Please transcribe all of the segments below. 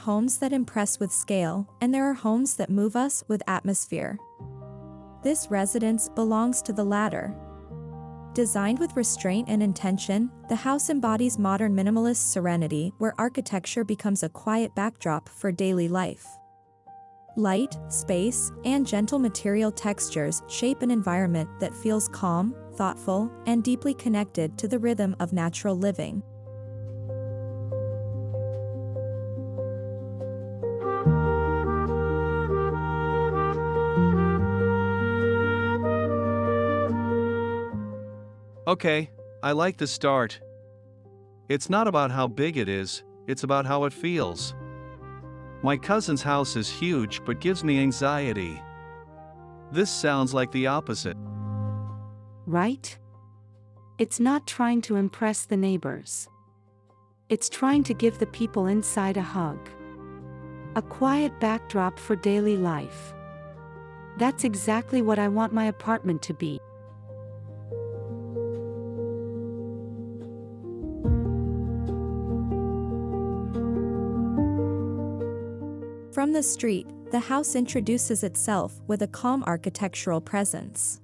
homes that impress with scale, and there are homes that move us with atmosphere. This residence belongs to the latter. Designed with restraint and intention, the house embodies modern minimalist serenity where architecture becomes a quiet backdrop for daily life. Light, space, and gentle material textures shape an environment that feels calm, thoughtful, and deeply connected to the rhythm of natural living. Okay, I like the start. It's not about how big it is, it's about how it feels. My cousin's house is huge but gives me anxiety. This sounds like the opposite. Right? It's not trying to impress the neighbors. It's trying to give the people inside a hug. A quiet backdrop for daily life. That's exactly what I want my apartment to be. From the street, the house introduces itself with a calm architectural presence.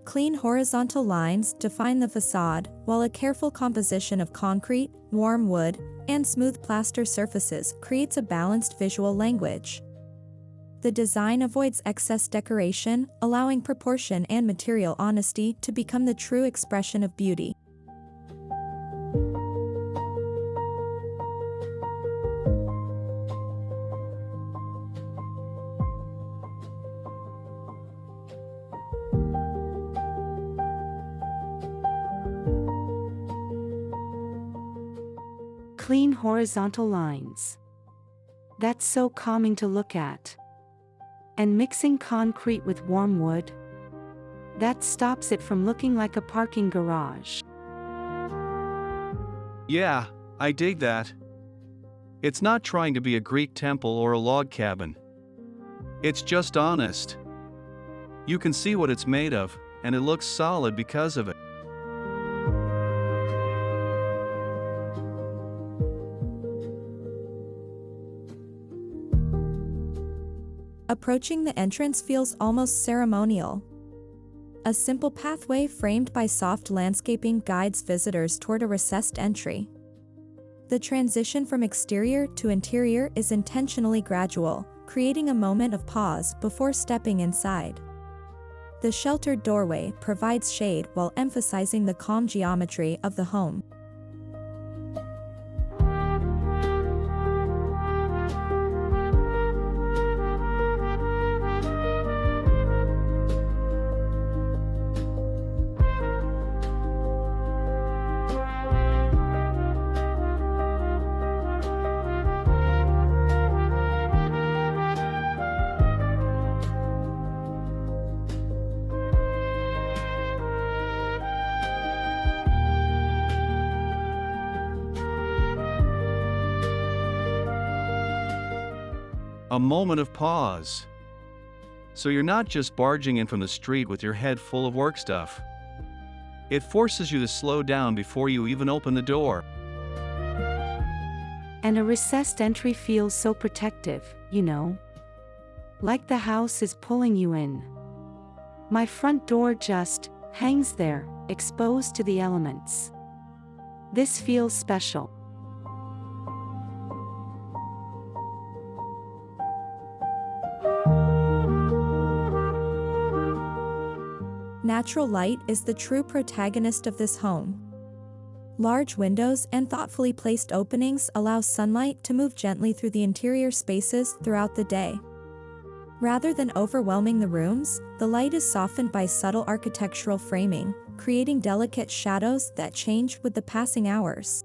Clean horizontal lines define the facade, while a careful composition of concrete, warm wood, and smooth plaster surfaces creates a balanced visual language. The design avoids excess decoration, allowing proportion and material honesty to become the true expression of beauty. Clean horizontal lines. That's so calming to look at. And mixing concrete with warm wood. That stops it from looking like a parking garage. Yeah, I dig that. It's not trying to be a Greek temple or a log cabin. It's just honest. You can see what it's made of, and it looks solid because of it. Approaching the entrance feels almost ceremonial. A simple pathway framed by soft landscaping guides visitors toward a recessed entry. The transition from exterior to interior is intentionally gradual, creating a moment of pause before stepping inside. The sheltered doorway provides shade while emphasizing the calm geometry of the home. A moment of pause. So you're not just barging in from the street with your head full of work stuff. It forces you to slow down before you even open the door. And a recessed entry feels so protective, you know? Like the house is pulling you in. My front door just hangs there, exposed to the elements. This feels special. Natural light is the true protagonist of this home. Large windows and thoughtfully placed openings allow sunlight to move gently through the interior spaces throughout the day. Rather than overwhelming the rooms, the light is softened by subtle architectural framing, creating delicate shadows that change with the passing hours.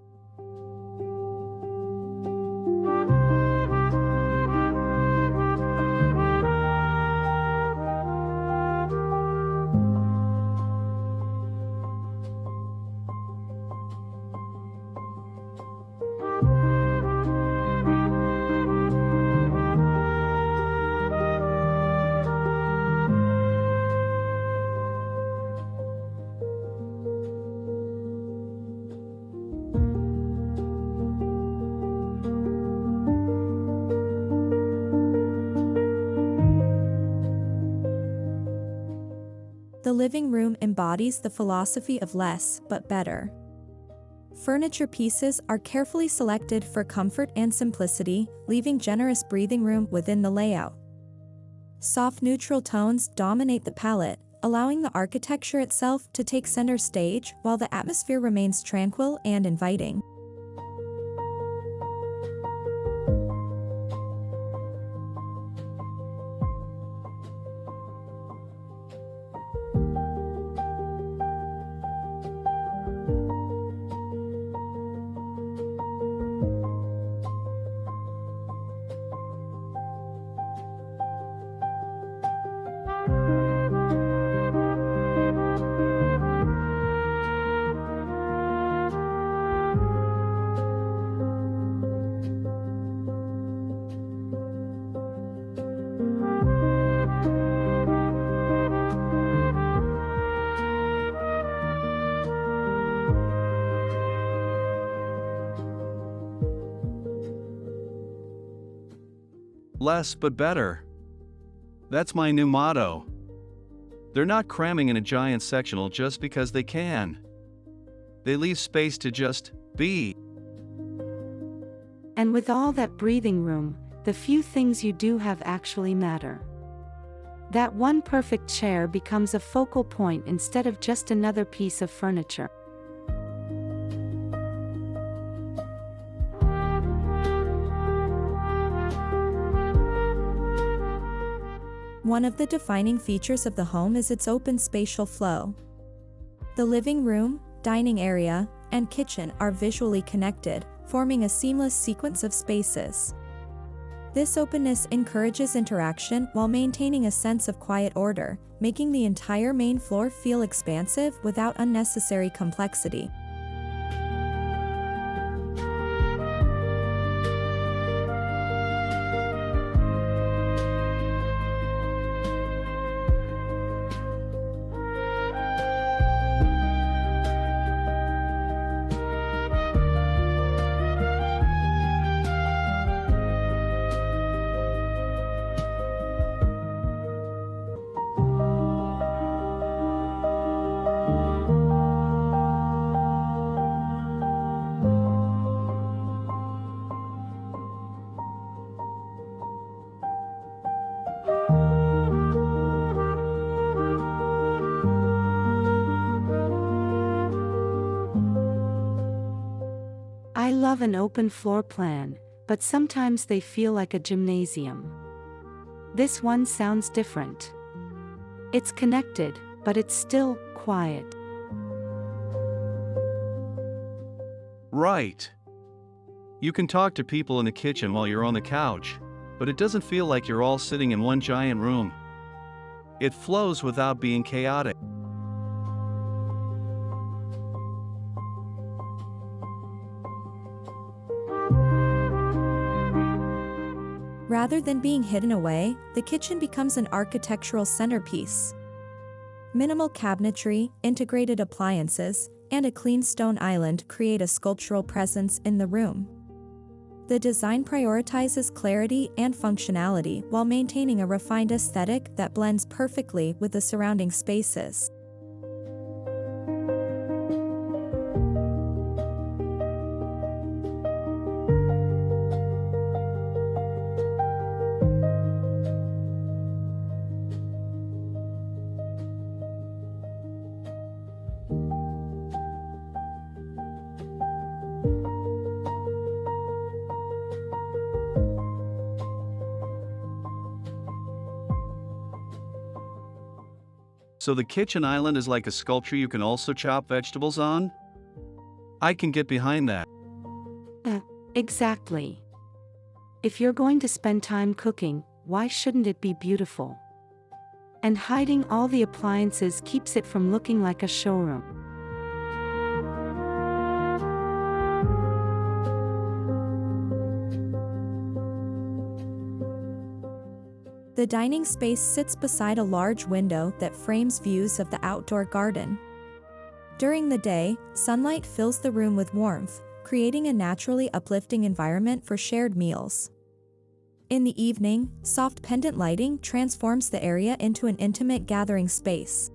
living room embodies the philosophy of less but better. Furniture pieces are carefully selected for comfort and simplicity, leaving generous breathing room within the layout. Soft neutral tones dominate the palette, allowing the architecture itself to take center stage while the atmosphere remains tranquil and inviting. Less but better. That's my new motto. They're not cramming in a giant sectional just because they can. They leave space to just be. And with all that breathing room, the few things you do have actually matter. That one perfect chair becomes a focal point instead of just another piece of furniture. One of the defining features of the home is its open spatial flow. The living room, dining area, and kitchen are visually connected, forming a seamless sequence of spaces. This openness encourages interaction while maintaining a sense of quiet order, making the entire main floor feel expansive without unnecessary complexity. I love an open floor plan, but sometimes they feel like a gymnasium. This one sounds different. It's connected, but it's still quiet. Right. You can talk to people in the kitchen while you're on the couch, but it doesn't feel like you're all sitting in one giant room. It flows without being chaotic. Rather than being hidden away, the kitchen becomes an architectural centerpiece. Minimal cabinetry, integrated appliances, and a clean stone island create a sculptural presence in the room. The design prioritizes clarity and functionality while maintaining a refined aesthetic that blends perfectly with the surrounding spaces. So the kitchen island is like a sculpture you can also chop vegetables on? I can get behind that. Exactly. If you're going to spend time cooking, why shouldn't it be beautiful? And hiding all the appliances keeps it from looking like a showroom. The dining space sits beside a large window that frames views of the outdoor garden. During the day, sunlight fills the room with warmth, creating a naturally uplifting environment for shared meals. In the evening, soft pendant lighting transforms the area into an intimate gathering space.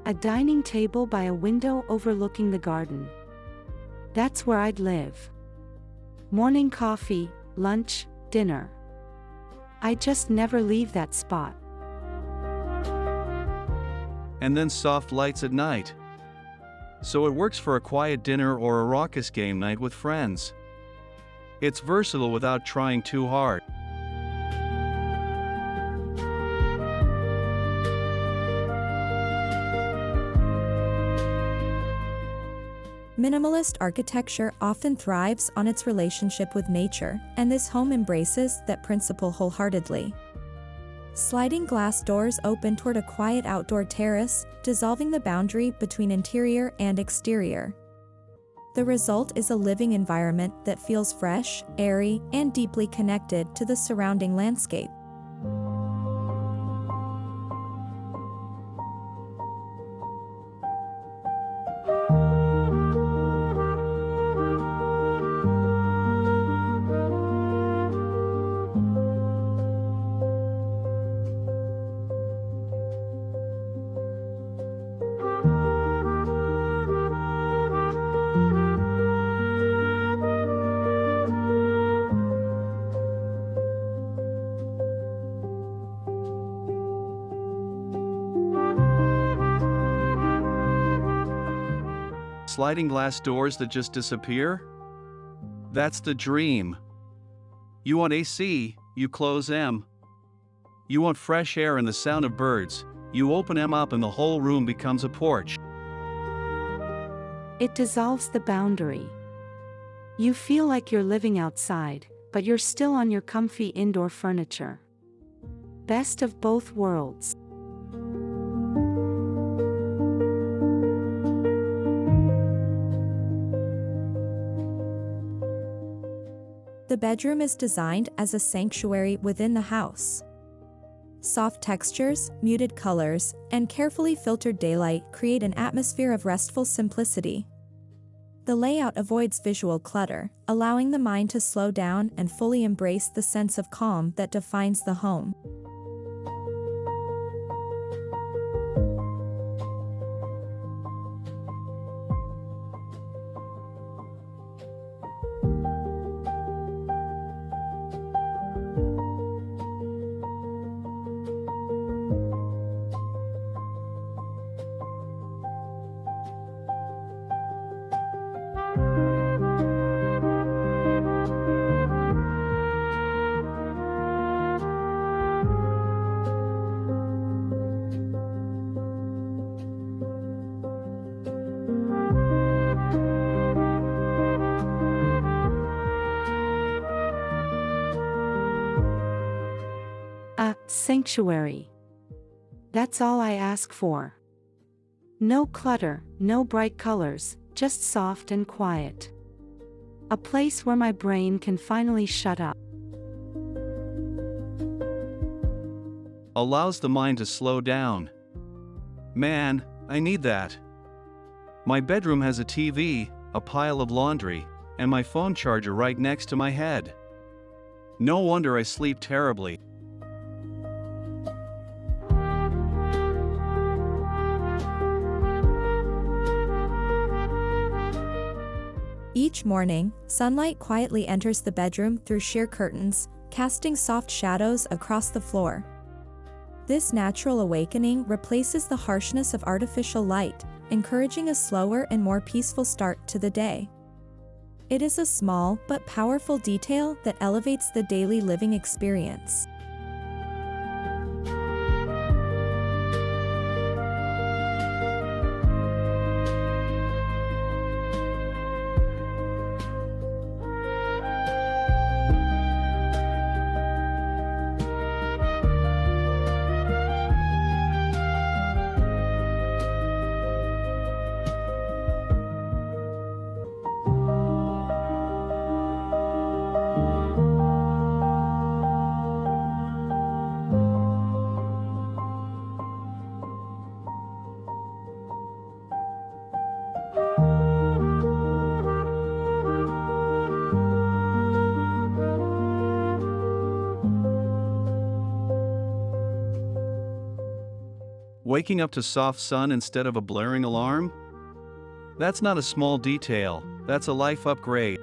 A dining table by a window overlooking the garden. That's where I'd live. Morning coffee, lunch, dinner. I just never leave that spot. And then soft lights at night. So it works for a quiet dinner or a raucous game night with friends. It's versatile without trying too hard. Minimalist architecture often thrives on its relationship with nature, and this home embraces that principle wholeheartedly. Sliding glass doors open toward a quiet outdoor terrace, dissolving the boundary between interior and exterior. The result is a living environment that feels fresh, airy, and deeply connected to the surrounding landscape. Sliding glass doors that just disappear? That's the dream. You want AC, you close M. You want fresh air and the sound of birds, you open M up and the whole room becomes a porch. It dissolves the boundary. You feel like you're living outside, but you're still on your comfy indoor furniture. Best of both worlds. The bedroom is designed as a sanctuary within the house. Soft textures, muted colors, and carefully filtered daylight create an atmosphere of restful simplicity. The layout avoids visual clutter, allowing the mind to slow down and fully embrace the sense of calm that defines the home. A sanctuary. That's all I ask for. No clutter, no bright colors, just soft and quiet. A place where my brain can finally shut up. Allows the mind to slow down. Man, I need that. My bedroom has a TV, a pile of laundry, and my phone charger right next to my head. No wonder I sleep terribly. Each morning, sunlight quietly enters the bedroom through sheer curtains, casting soft shadows across the floor. This natural awakening replaces the harshness of artificial light, encouraging a slower and more peaceful start to the day. It is a small but powerful detail that elevates the daily living experience. Waking up to soft sun instead of a blaring alarm? That's not a small detail, that's a life upgrade.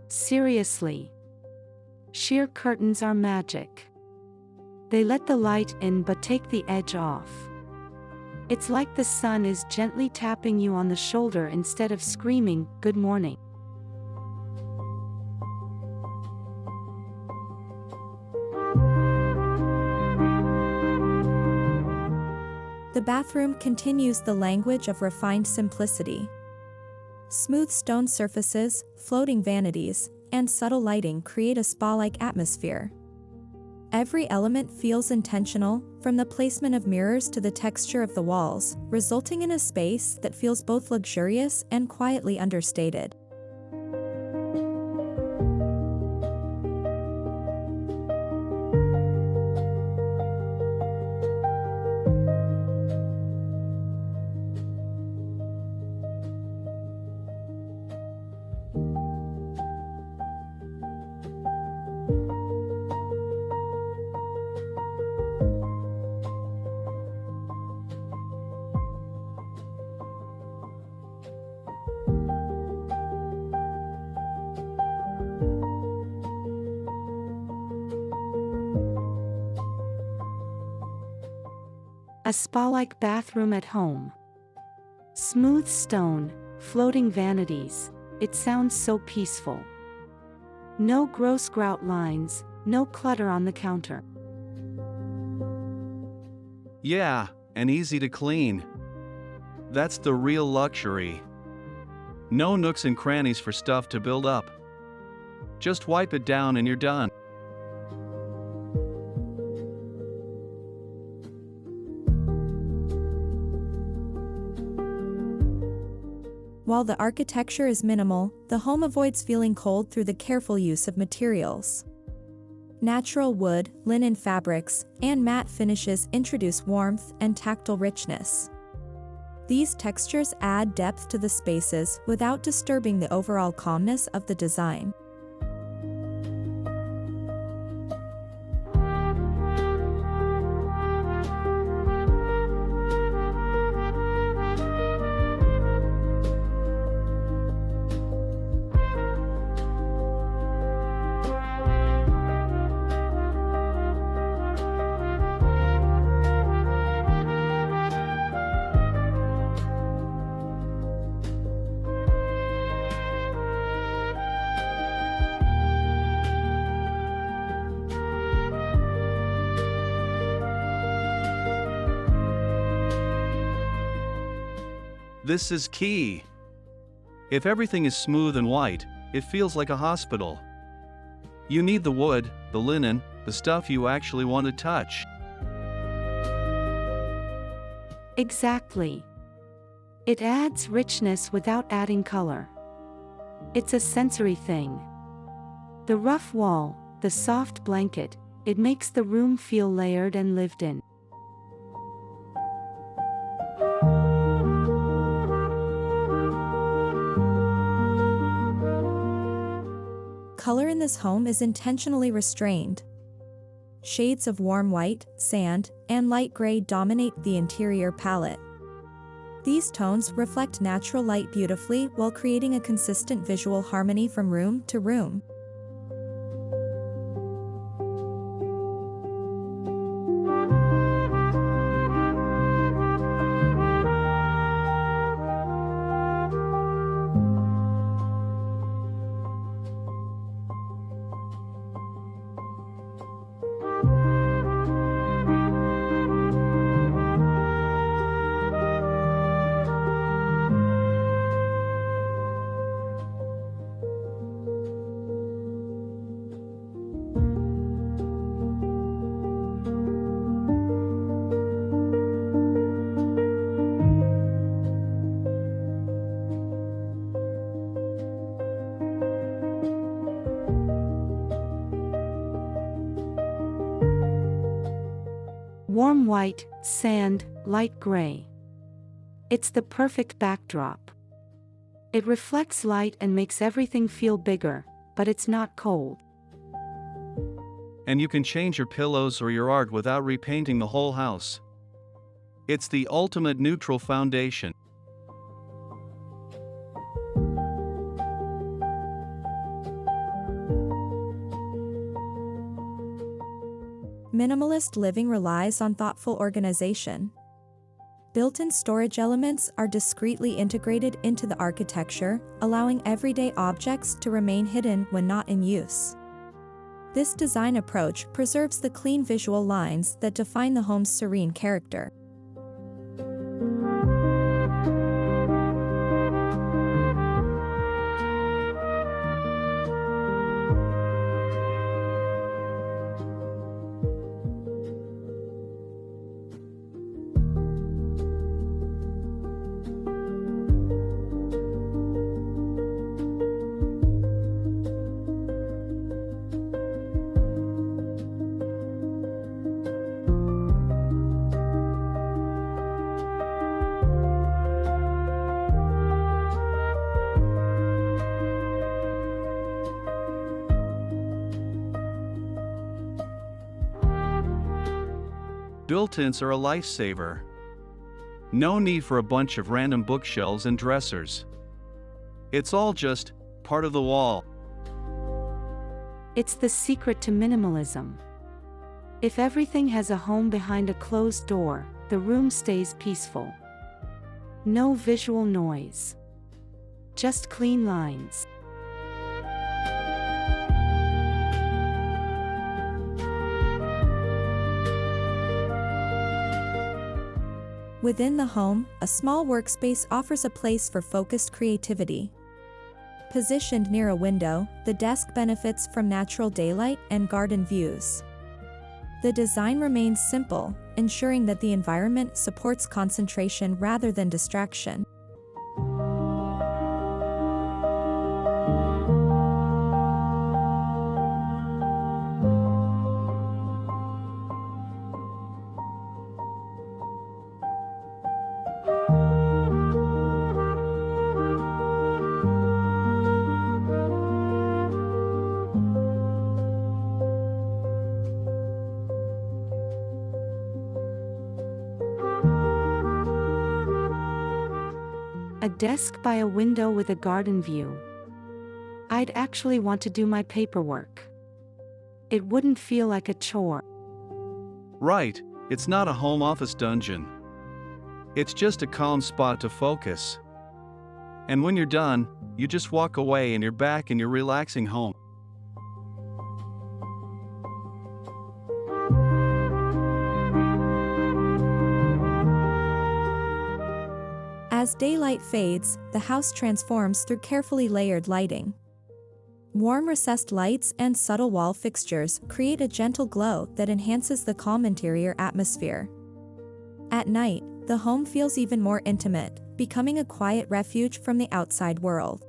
Seriously. Sheer curtains are magic. They let the light in but take the edge off. It's like the sun is gently tapping you on the shoulder instead of screaming, "Good morning." The bathroom continues the language of refined simplicity. Smooth stone surfaces, floating vanities, and subtle lighting create a spa-like atmosphere. Every element feels intentional, from the placement of mirrors to the texture of the walls, resulting in a space that feels both luxurious and quietly understated. A spa-like bathroom at home. Smooth stone, floating vanities, it sounds so peaceful. No gross grout lines, no clutter on the counter. Yeah, and easy to clean. That's the real luxury. No nooks and crannies for stuff to build up. Just wipe it down and you're done. While the architecture is minimal, the home avoids feeling cold through the careful use of materials. Natural wood, linen fabrics, and matte finishes introduce warmth and tactile richness. These textures add depth to the spaces without disturbing the overall calmness of the design. This is key. If everything is smooth and white, it feels like a hospital. You need the wood, the linen, the stuff you actually want to touch. Exactly. It adds richness without adding color. It's a sensory thing. The rough wall, the soft blanket, it makes the room feel layered and lived in. Color in this home is intentionally restrained. Shades of warm white, sand, and light gray dominate the interior palette. These tones reflect natural light beautifully while creating a consistent visual harmony from room to room. Warm white, sand, light gray. It's the perfect backdrop. It reflects light and makes everything feel bigger, but it's not cold. And you can change your pillows or your art without repainting the whole house. It's the ultimate neutral foundation. Minimalist living relies on thoughtful organization. Built-in storage elements are discreetly integrated into the architecture, allowing everyday objects to remain hidden when not in use. This design approach preserves the clean visual lines that define the home's serene character. Built-ins are a lifesaver. No need for a bunch of random bookshelves and dressers. It's all just part of the wall. It's the secret to minimalism. If everything has a home behind a closed door, the room stays peaceful. No visual noise. Just clean lines. Within the home, a small workspace offers a place for focused creativity. Positioned near a window, the desk benefits from natural daylight and garden views. The design remains simple, ensuring that the environment supports concentration rather than distraction. A desk by a window with a garden view. I'd actually want to do my paperwork. It wouldn't feel like a chore. Right, it's not a home office dungeon. It's just a calm spot to focus. And when you're done, you just walk away and you're back in your relaxing home. As daylight fades, the house transforms through carefully layered lighting. Warm recessed lights and subtle wall fixtures create a gentle glow that enhances the calm interior atmosphere. At night, the home feels even more intimate, becoming a quiet refuge from the outside world.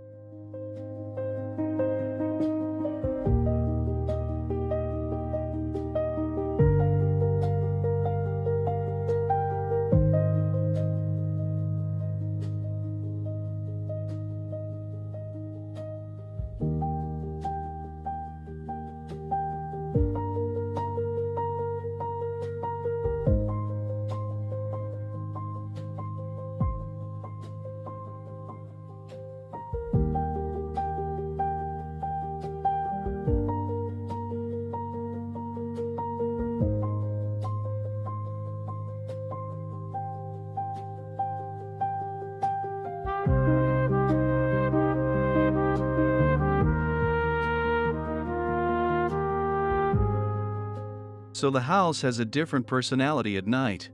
So the house has a different personality at night.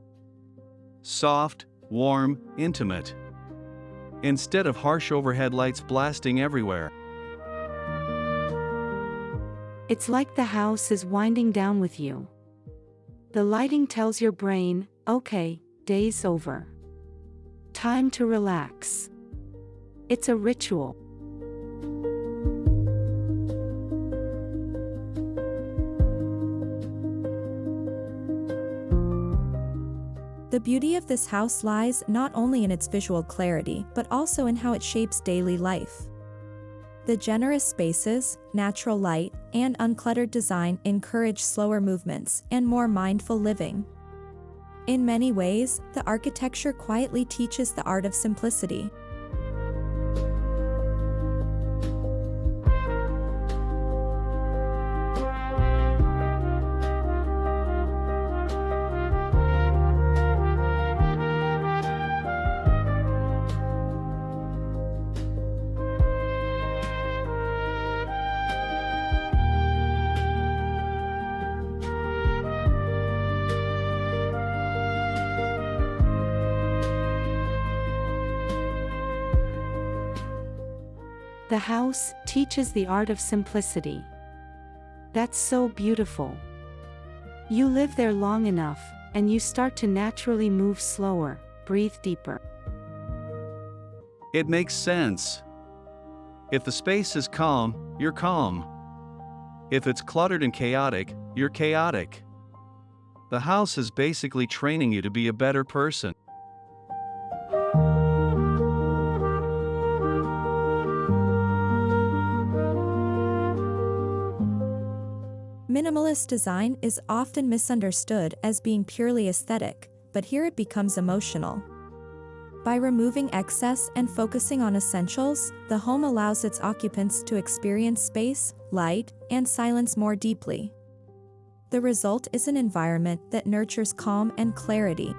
Soft, warm, intimate. Instead of harsh overhead lights blasting everywhere. It's like the house is winding down with you. The lighting tells your brain, okay, day's over. Time to relax. It's a ritual. The beauty of this house lies not only in its visual clarity but also in how it shapes daily life. The generous spaces, natural light, and uncluttered design encourage slower movements and more mindful living. In many ways, the architecture quietly teaches the art of simplicity. The house teaches the art of simplicity. That's so beautiful. You live there long enough, and you start to naturally move slower, breathe deeper. It makes sense. If the space is calm, you're calm. If it's cluttered and chaotic, you're chaotic. The house is basically training you to be a better person. Minimalist design is often misunderstood as being purely aesthetic, but here it becomes emotional. By removing excess and focusing on essentials, the home allows its occupants to experience space, light, and silence more deeply. The result is an environment that nurtures calm and clarity.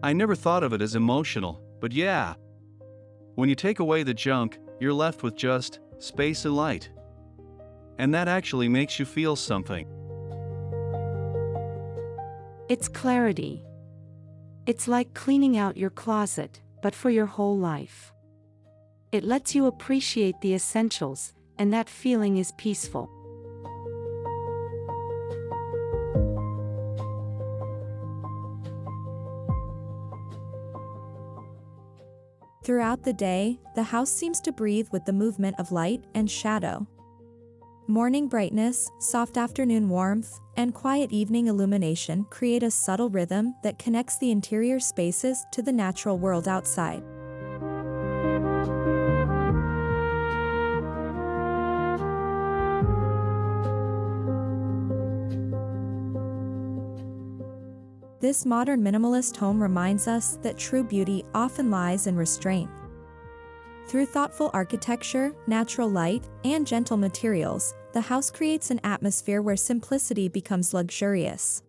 I never thought of it as emotional, but yeah. When you take away the junk, you're left with just space and light. And that actually makes you feel something. It's clarity. It's like cleaning out your closet, but for your whole life. It lets you appreciate the essentials, and that feeling is peaceful. Throughout the day, the house seems to breathe with the movement of light and shadow. Morning brightness, soft afternoon warmth, and quiet evening illumination create a subtle rhythm that connects the interior spaces to the natural world outside. This modern minimalist home reminds us that true beauty often lies in restraint. Through thoughtful architecture, natural light, and gentle materials, the house creates an atmosphere where simplicity becomes luxurious.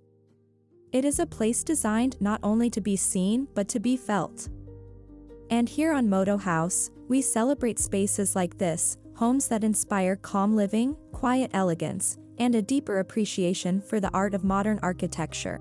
It is a place designed not only to be seen but to be felt. And here on Modo Haus, we celebrate spaces like this, homes that inspire calm living, quiet elegance, and a deeper appreciation for the art of modern architecture.